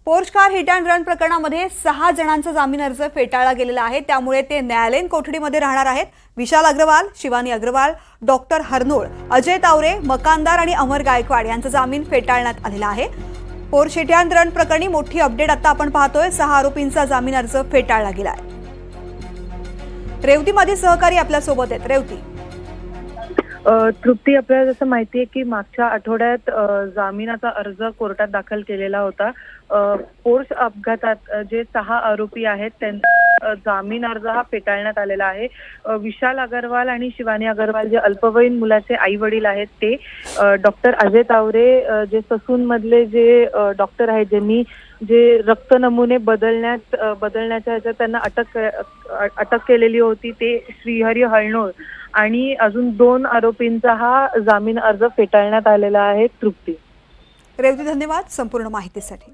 Porsche car hit and run प्रकरणामध्ये 6 जणांचा जामीन अर्ज फेटाळला गेलेला आहे, त्यामुळे ते न्यायालयीन कोठडीमध्ये राहणार आहेत। विशाल अग्रवाल, शिवानी अग्रवाल, डॉक्टर हरनोळ, अजय तावरे, मकानदार आणि अमर गायकवाड यांचा जामीन फेटाळण्यात आलेला आहे। पोर्श हिट अँड रन प्रकरणी मोठी अपडेट आता आपण पाहतोय। 6 आरोपींचा जामीन अर्ज फेटाळला गेला आहे। रेवती माझे सहकारी आपल्या सोबत आहेत। रेवती, तृप्ती, आपल्याला जसं माहिती आहे की मागच्या आठवड्यात जामिनाचा अर्ज कोर्टात दाखल केलेला होता। पोर्श अपघातात जे 6 आरोपी आहेत त्यांचा जामीन अर्ज हा फेटाळण्यात आलेला आहे। विशाल अग्रवाल आणि शिवानी अग्रवाल जे अल्पवयीन मुलाचे आई वडील आहेत ते, डॉक्टर अजय तावरे जे ससून मधले जे डॉक्टर आहेत ज्यांनी जे रक्त नमुने बदलण्याच्या ह्याच्यात त्यांना अटक केलेली होती ते श्रीहरी हळनोळ, आणि अजून 2 आरोपींचा हा जामीन अर्ज फेटाळण्यात आलेला आहे। तृप्ती, रेवती, धन्यवाद संपूर्ण माहितीसाठी।